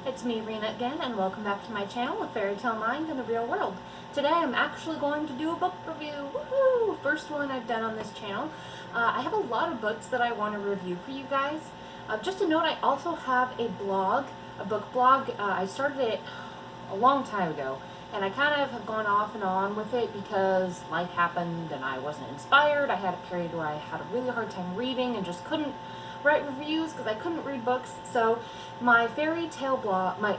It's me, Rena, again, and welcome back to my channel, A Fairy Tale Mind in the Real World. Today I'm actually going to do a book review. Woohoo! First one I've done on this channel. I have a lot of books that I want to review for you guys. Just a note, I also have a blog, a book blog. I started it a long time ago, and I kind of have gone off and on with it because life happened and I wasn't inspired. I had a period where I had a really hard time reading and just couldn't write reviews because I couldn't read books. So my fairy tale blog, my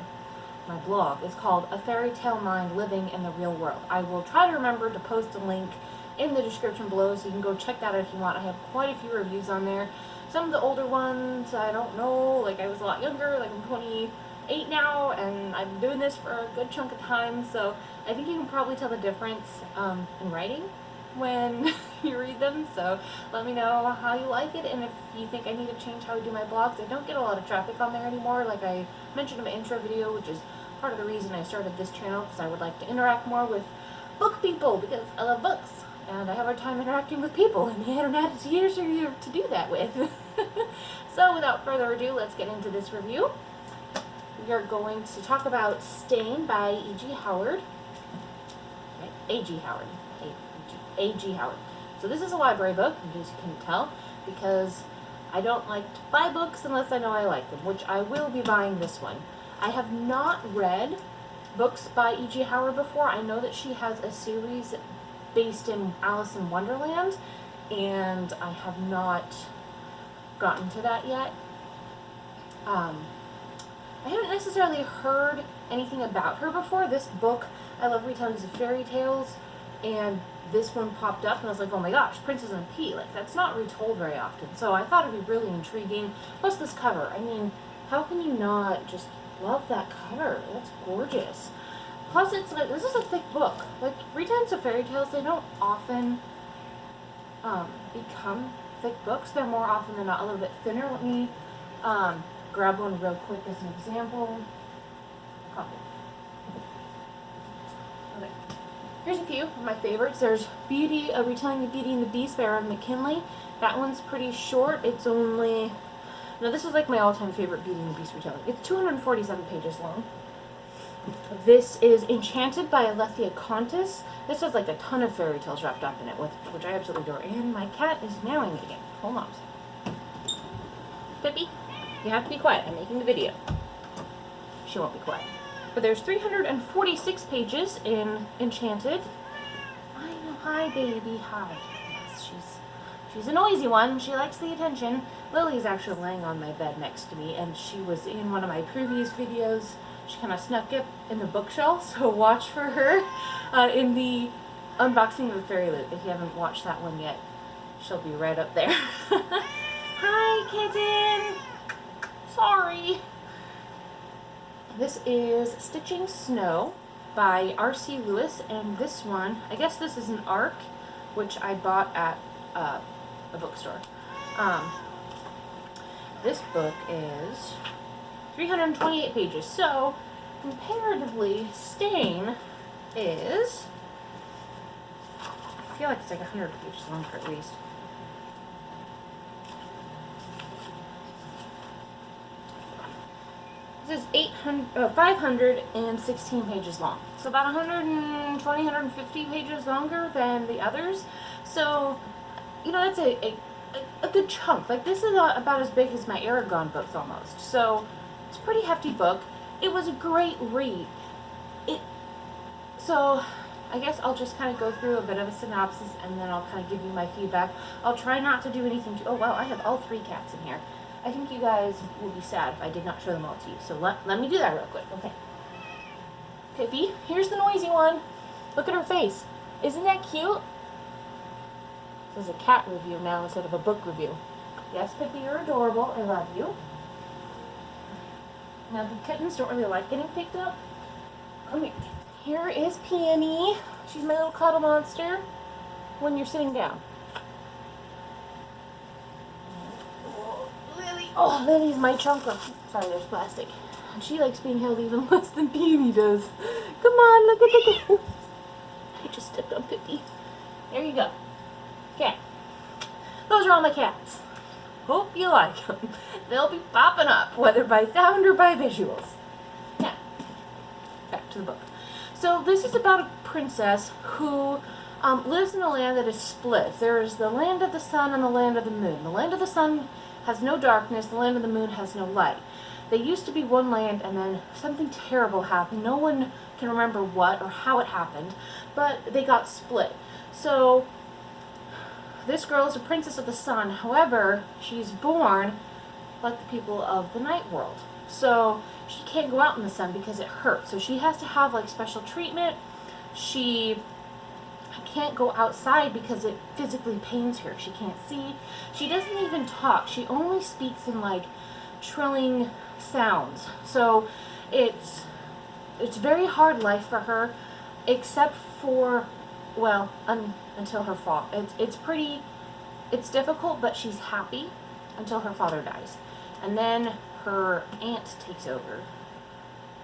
blog is called A Fairy Tale Mind Living in the Real World. I will try to remember to post a link in the description below so you can go check that out if you want. I have quite a few reviews on there. Some of the older ones, I don't know, like I was a lot younger, like I'm 28 now, and I've been doing this for a good chunk of time, so I think you can probably tell the difference in writing when you read them. So let me know how you like it, and if you think I need to change how I do my blogs. I don't get a lot of traffic on there anymore, like I mentioned in my intro video, which is part of the reason I started this channel, because I would like to interact more with book people, because I love books and I have a hard time interacting with people, and the internet is easier to do that with. So without further ado, let's get into this review. We are going to talk about Stain by E.G. Howard. Okay, A.G. Howard. A.G. Howard. So this is a library book, as you can tell, because I don't like to buy books unless I know I like them, which I will be buying this one. I have not read books by E.G. Howard before. I know that she has a series based in Alice in Wonderland, and I have not gotten to that yet. I haven't necessarily heard anything about her before. This book, I love retellings of fairy tales, and this one popped up and I was like, oh my gosh, Princess and Pea, like that's not retold very often. So I thought it'd be really intriguing. Plus this cover, I mean, how can you not just love that cover? That's gorgeous. Plus it's like, this is a thick book. Like retellings of fairy tales, they don't often become thick books. They're more often than not a little bit thinner. Let me grab one real quick as an example. Copy. Okay. Here's a few of my favorites. There's Beauty, A Retelling of Beauty and the Beast by Aaron McKinley. That one's pretty short. It's only, now this is like my all-time favorite Beauty and the Beast retelling. It's 247 pages long. This is Enchanted by Alethea Contis. This has like a ton of fairy tales wrapped up in it, which I absolutely adore. And my cat is meowing again. Hold on. Pippi, you have to be quiet. I'm making the video. She won't be quiet. But there's 346 pages in Enchanted. I know. Hi, baby. Hi. Yes, she's a noisy one. She likes the attention. Lily's actually laying on my bed next to me, and she was in one of my previous videos. She kind of snuck it in the bookshelf, so watch for her in the unboxing of the Fairy Loot. If you haven't watched that one yet, she'll be right up there. Hi, kitten. Sorry. This is Stitching Snow by R.C. Lewis, and this one, I guess this is an ARC, which I bought at a bookstore. This book is 328 pages, so comparatively, Stain is, I feel like it's like 100 pages longer at least. This is 516 pages long, so about 120, 150 pages longer than the others. So, you know, that's a good chunk. Like, this is about as big as my Aragon books almost. So, it's a pretty hefty book. It was a great read. So, I guess I'll just kind of go through a bit of a synopsis, and then I'll kind of give you my feedback. I'll try not to do anything too... Oh, wow, I have all 3 cats in here. I think you guys will be sad if I did not show them all to you. So let me do that real quick. Okay. Pippi, here's the noisy one. Look at her face. Isn't that cute? This is a cat review now instead of a book review. Yes, Pippi, you're adorable. I love you. Now, the kittens don't really like getting picked up. Come here. Here is Peony. She's my little cuddle monster when you're sitting down. Oh, Lily's my chunk of... Sorry, there's plastic. She likes being held even less than Peony does. Come on, look at the... I just stepped on Pippi. There you go. Okay. Those are all my cats. Hope you like them. They'll be popping up, whether by sound or by visuals. to the book. So this is about a princess who lives in a land that is split. There is the land of the sun and the land of the moon. The land of the sun has no darkness. The land of the moon has no light. They used to be one land, and then something terrible happened. No one can remember what or how it happened, but they got split. So this girl is a princess of the sun. However, she's born like the people of the night world. So she can't go out in the sun because it hurts. So she has to have like special treatment. She can't go outside because it physically pains her. She can't see. She doesn't even talk. She only speaks in like trilling sounds. So it's very hard life for her, except for, well, until her father. It's difficult, but she's happy until her father dies. And then her aunt takes over.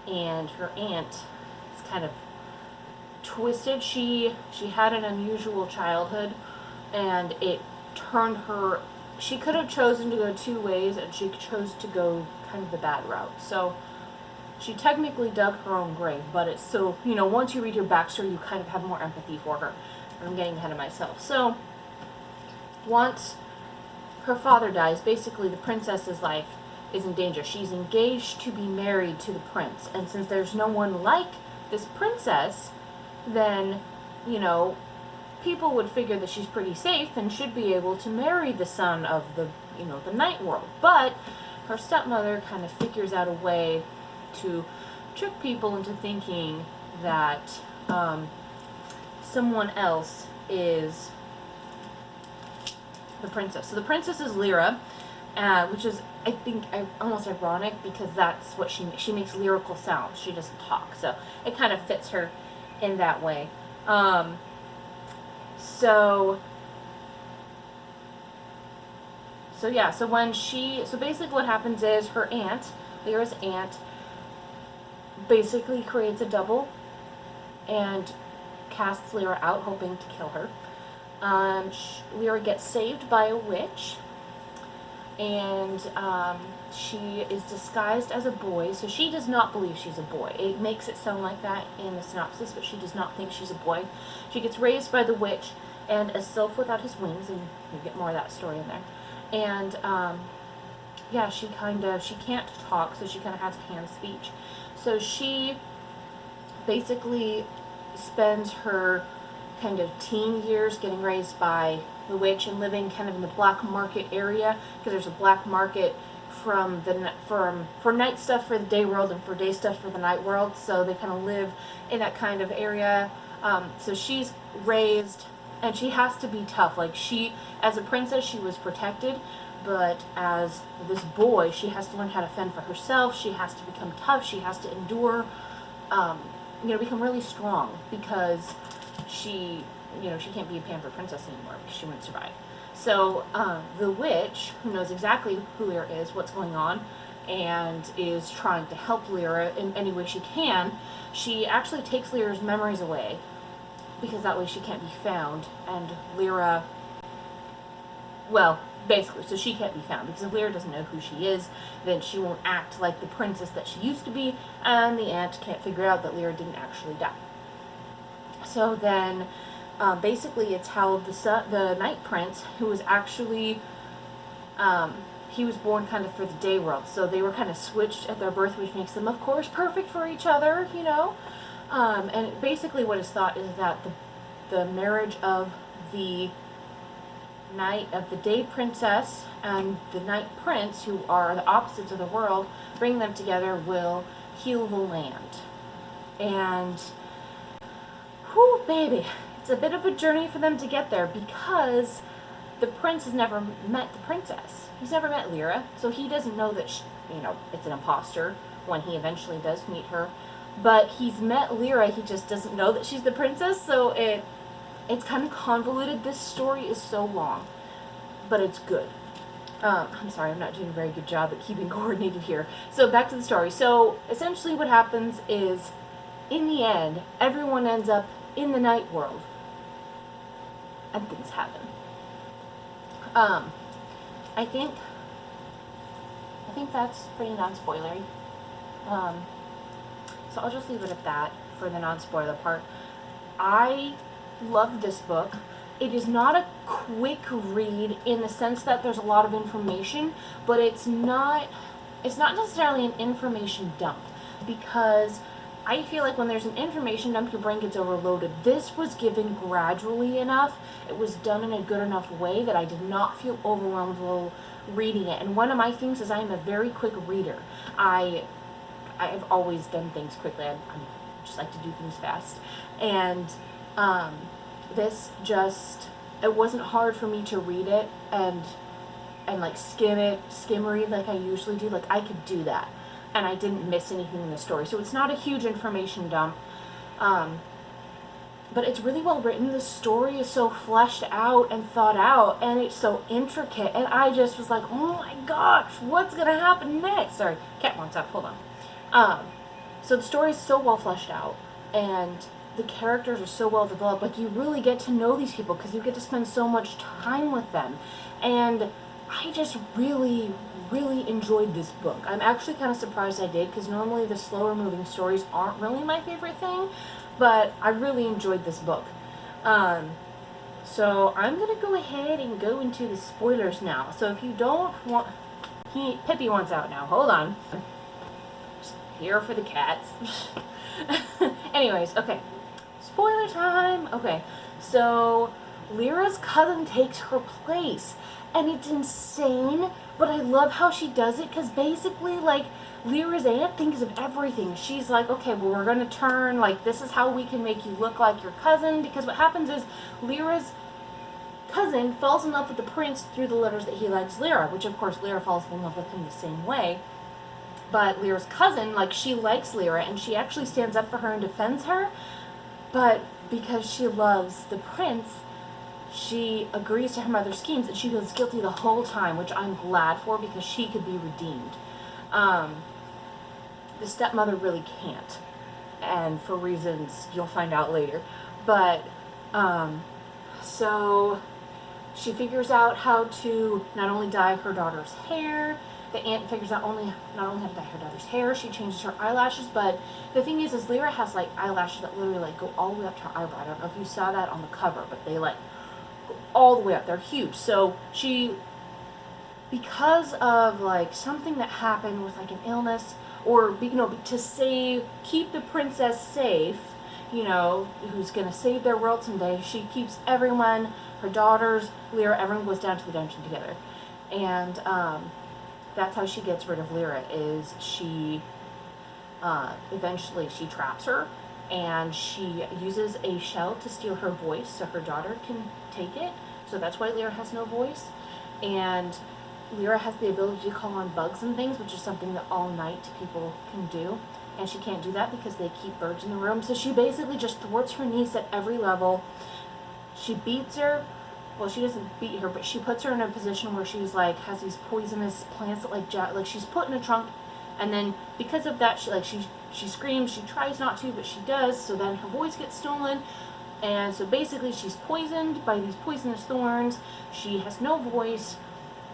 And her aunt is kind of twisted. She had an unusual childhood, and it turned her. She could have chosen to go two ways, and she chose to go kind of the bad route. So she technically dug her own grave, but it's so, once you read her backstory, you kind of have more empathy for her. I'm getting ahead of myself. So once her father dies, basically the princess's life is in danger. She's engaged to be married to the prince, and since there's no one like this princess, then, people would figure that she's pretty safe and should be able to marry the son of the night world. But her stepmother kind of figures out a way to trick people into thinking that someone else is the princess. So the princess is Lyra, which is, I think, almost ironic because that's what she makes lyrical sounds. She doesn't talk, so it kind of fits her in that way. So basically what happens is her aunt, Lyra's aunt, basically creates a double and casts Lyra out, hoping to kill her. Lyra gets saved by a witch, and she is disguised as a boy, so she does not believe she's a boy. It makes it sound like that in the synopsis, but she does not think she's a boy. She gets raised by the witch and a sylph without his wings, and you get more of that story in there. And she can't talk, so she kind of has hand speech. So she basically spends her kind of teen years getting raised by the witch and living kind of in the black market area, because there's a black market for night stuff for the day world and for day stuff for the night world. So they kind of live in that kind of area. So she's raised, and she has to be tough. Like, as a princess, she was protected, but as this boy, she has to learn how to fend for herself. She has to become tough. She has to endure, become really strong, because she can't be a pampered princess anymore because she wouldn't survive. So the witch, who knows exactly who Lyra is, what's going on, and is trying to help Lyra in any way she can, she actually takes Lyra's memories away, because that way she can't be found, and Lyra, basically, so she can't be found, because if Lyra doesn't know who she is, then she won't act like the princess that she used to be, and the aunt can't figure out that Lyra didn't actually die. So then, basically, it's how the Night Prince, who was actually, he was born kind of for the day world, so they were kind of switched at their birth, which makes them, of course, perfect for each other, and basically what is thought is that the marriage of the day princess and the night prince, who are the opposites of the world, bring them together will heal the land. And whew, baby, it's a bit of a journey for them to get there, because the prince has never met the princess. He's never met Lyra, so he doesn't know that it's an imposter when he eventually does meet her. But he's met Lyra, he just doesn't know that she's the princess, so it's kind of convoluted. This story is so long, but it's good. I'm sorry, I'm not doing a very good job at keeping coordinated here. So back to the story. So essentially what happens is, in the end, everyone ends up in the night world, and things happen. I think that's pretty non-spoilery. So I'll just leave it at that. for the non-spoiler part. I love this book. It is not a quick read in the sense that there's a lot of information, but it's not necessarily an information dump, because I feel like when there's an information dump, your brain gets overloaded. This was given gradually enough. It was done in a good enough way that I did not feel overwhelmed while reading it. And one of my things is I am a very quick reader. I've always done things quickly. I just like to do things fast. And this just, it wasn't hard for me to read it and like skim read like I usually do. Like, I could do that, and I didn't miss anything in the story. So it's not a huge information dump, but it's really well written. The story is so fleshed out and thought out, and it's so intricate, and I just was like, oh my gosh, what's gonna happen next? Sorry, cat wants up, hold on. So the story is so well fleshed out, and the characters are so well developed. Like, you really get to know these people because you get to spend so much time with them. And I just really, really enjoyed this book. I'm actually kind of surprised I did, because normally the slower moving stories aren't really my favorite thing, but I really enjoyed this book. So I'm going to go ahead and go into the spoilers now. So if you don't want... Pippi wants out now. Hold on. Just here for the cats. Anyways, okay. Spoiler time! Okay, so Lyra's cousin takes her place, and it's insane, but I love how she does it, because basically, like, Lyra's aunt thinks of everything. She's like, okay, well, we're going to turn, like, this is how we can make you look like your cousin, because what happens is Lyra's cousin falls in love with the prince through the letters that he likes Lyra, which, of course, Lyra falls in love with him the same way. But Lyra's cousin, like, she likes Lyra, and she actually stands up for her and defends her. But because she loves the prince, she agrees to her mother's schemes, and she feels guilty the whole time, which I'm glad for, because she could be redeemed. The stepmother really can't, and for reasons you'll find out later. But, so she figures out how to not only dye her daughter's hair. The aunt figures out not only how to dye her daughter's hair, she changes her eyelashes, but the thing is Lyra has, like, eyelashes that literally, like, go all the way up to her eyebrow. I don't know if you saw that on the cover, but they, like, go all the way up. They're huge. So she, because of, like, something that happened with, like, an illness, or, you know, to keep the princess safe, you know, who's going to save their world someday, she keeps everyone, her daughters, Lyra, everyone goes down to the dungeon together. And, that's how she gets rid of Lyra, is she, eventually she traps her, and she uses a shell to steal her voice so her daughter can take it. So that's why Lyra has no voice. And Lyra has the ability to call on bugs and things, which is something that all night people can do. And she can't do that because they keep birds in the room. So she basically just thwarts her niece at every level. She beats her. Well, she doesn't beat her, but she puts her in a position where she's, like, has these poisonous plants that, like she's put in a trunk, and then because of that, she screams. She tries not to, but she does, so then her voice gets stolen, and so basically she's poisoned by these poisonous thorns. She has no voice.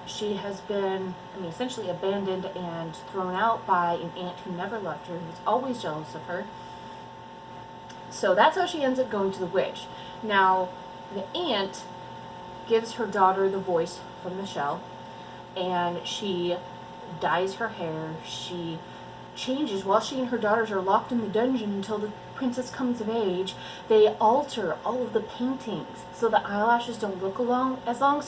She has been, essentially abandoned and thrown out by an aunt who never loved her, who was always jealous of her. So that's how she ends up going to the witch. Now, the aunt gives her daughter the voice from the shell, and she dyes her hair. She changes while she and her daughters are locked in the dungeon until the princess comes of age. They alter all of the paintings so the eyelashes don't look as long,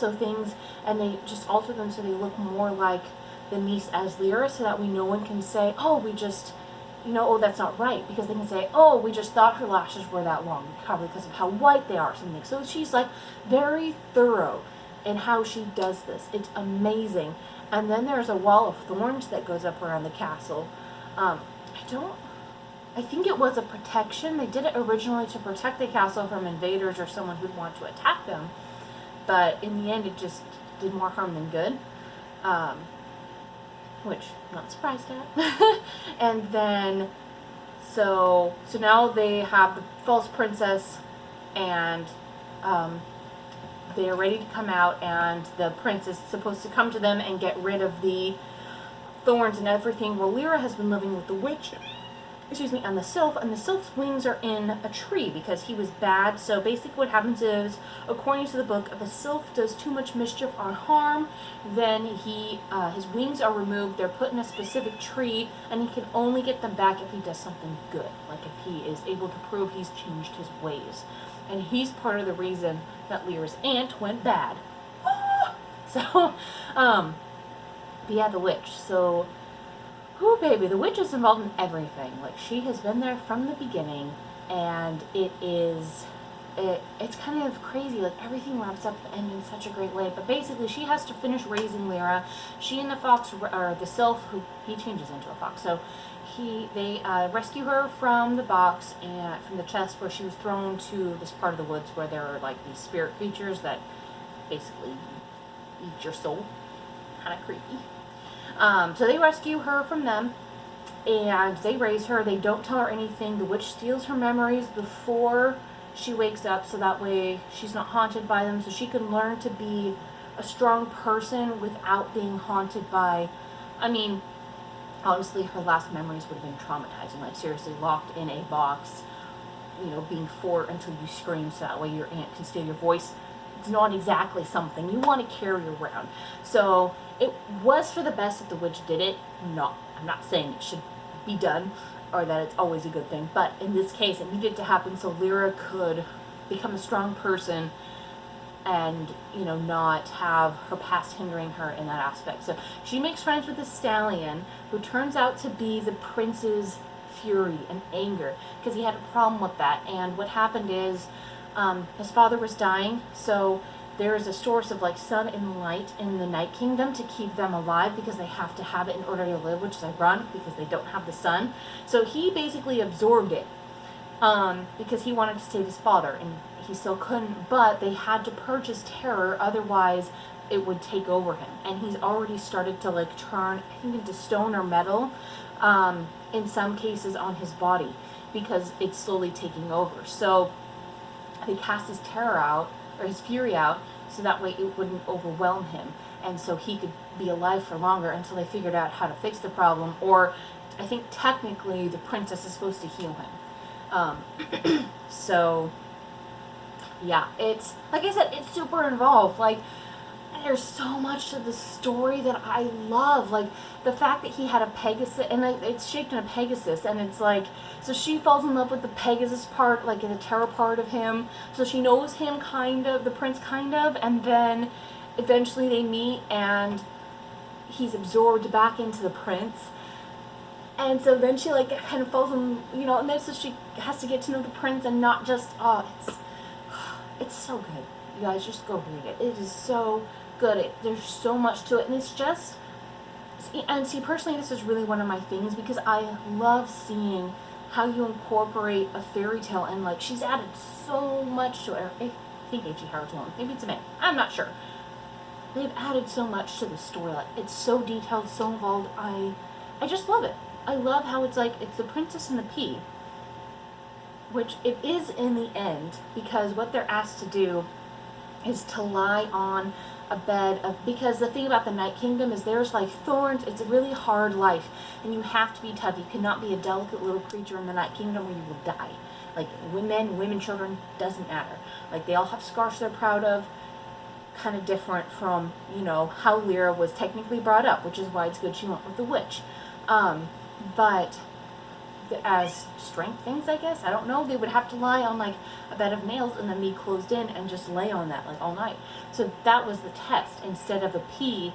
and they just alter them so they look more like the niece as Lyra, so that no one can say, oh, that's not right, because they can say, oh, we just thought her lashes were that long, probably because of how white they are or something. So she's, like, very thorough in how she does this. It's amazing. And then there's a wall of thorns that goes up around the castle. I think it was a protection. They did it originally to protect the castle from invaders or someone who'd want to attack them. But in the end, it just did more harm than good. Which I'm not surprised at. And then, so now they have the false princess, and they are ready to come out, and the prince is supposed to come to them and get rid of the thorns and everything. Well, Lyra has been living with the witch excuse me, on the sylph, and the sylph's wings are in a tree because he was bad. So basically what happens is, according to the book, if a sylph does too much mischief or harm, then his wings are removed, they're put in a specific tree, and he can only get them back if he does something good, like if he is able to prove he's changed his ways. And he's part of the reason that Lyra's aunt went bad. So, but yeah, the witch. So, whoo, baby, the witch is involved in everything. Like, she has been there from the beginning, and it's kind of crazy. Like, everything wraps up at the end in such a great way. But basically, she has to finish raising Lyra. She and the fox, or the sylph, who he changes into a fox. So, they rescue her from the box and from the chest where she was thrown to this part of the woods where there are like these spirit creatures that basically eat your soul. Kind of creepy. So they rescue her from them, and they raise her. They don't tell her anything. The witch steals her memories before she wakes up, so that way she's not haunted by them, so she can learn to be a strong person without being haunted by, I mean, honestly, her last memories would have been traumatizing, like seriously locked in a box, you know, being fought until you scream so that way your aunt can steal your voice. It's not exactly something you want to carry around. So it was for the best that the witch did it. I'm not saying it should be done or that it's always a good thing, but in this case it needed to happen so Lyra could become a strong person and, you know, not have her past hindering her in that aspect. So she makes friends with the stallion, who turns out to be the prince's fury and anger, because he had a problem with that. And what happened is, his father was dying, so there is a source of like sun and light in the Night Kingdom to keep them alive, because they have to have it in order to live, which is ironic because they don't have the sun. So he basically absorbed it, because he wanted to save his father, and he still couldn't, but they had to purchase terror, otherwise it would take over him. And he's already started to like turn, I think, into stone or metal, in some cases on his body, because it's slowly taking over. So they cast his terror out, or his fury out, so that way it wouldn't overwhelm him, and so he could be alive for longer until they figured out how to fix the problem. Or I think technically the princess is supposed to heal him. So yeah, it's, like I said, it's super involved. Like, there's so much to the story that I love. Like, the fact that he had a Pegasus, and it's shaped in a Pegasus, and it's like, so she falls in love with the Pegasus part, like the terror part of him, so she knows him kind of, the prince kind of, and then eventually they meet, and he's absorbed back into the prince. And so then she like kind of falls in, you know, and then so she has to get to know the prince, and not just, it's so good. You guys, just go read it. It is so good. There's so much to it, and it's just, and see, personally, this is really one of my things, because I love seeing how you incorporate a fairy tale, and like, she's added so much to it. I think H.G. Howard's one. Maybe it's a man. I'm not sure. They've added so much to the story. Like, it's so detailed, so involved. I just love it. I love how it's like, it's the princess and the pea, which it is in the end, because what they're asked to do is to lie on a bed of, because the thing about the Night Kingdom is there's like thorns. It's a really hard life, and you have to be tough. You cannot be a delicate little creature in the Night Kingdom, or you will die. Like, women, children, doesn't matter. Like, they all have scars they're proud of, kind of different from, you know, how Lyra was technically brought up, which is why it's good she went with the witch. But as strength things, I guess, I don't know, they would have to lie on like a bed of nails and then be closed in and just lay on that like all night. So that was the test. Instead of a pea,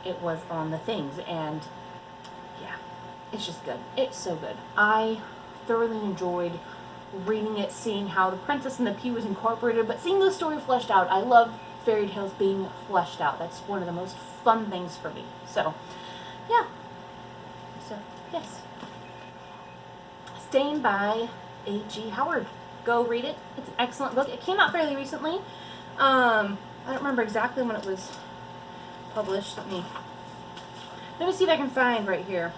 it was on the things. And yeah, it's just good. It's so good. I thoroughly enjoyed reading it, seeing how the princess and the pea was incorporated, but seeing the story fleshed out. I love fairy tales being fleshed out. That's one of the most fun things for me. So yeah, so yes, Staying by H.G. Howard. Go read it. It's an excellent book. It came out fairly recently. I don't remember exactly when it was published. Let me see if I can find right here.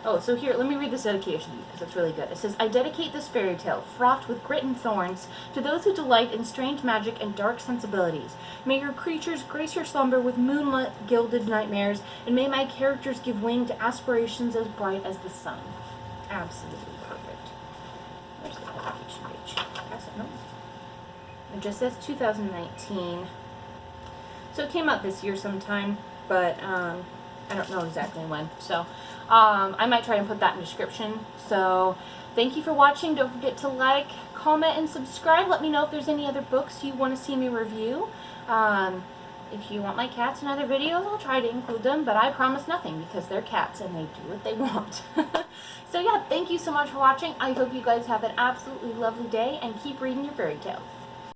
Oh, so here, let me read this dedication to you, because it's really good. It says, I dedicate this fairy tale, fraught with grit and thorns, to those who delight in strange magic and dark sensibilities. May your creatures grace your slumber with moonlit-gilded nightmares, and may my characters give wing to aspirations as bright as the sun. Absolutely perfect. Where's the publication page? Pass it, no? It just says 2019. So it came out this year sometime, but I don't know exactly when. So I might try and put that in the description. So thank you for watching. Don't forget to like, comment, and subscribe. Let me know if there's any other books you want to see me review. If you want my cats in other videos, I'll try to include them, but I promise nothing because they're cats and they do what they want. So yeah, thank you so much for watching. I hope you guys have an absolutely lovely day and keep reading your fairy tales.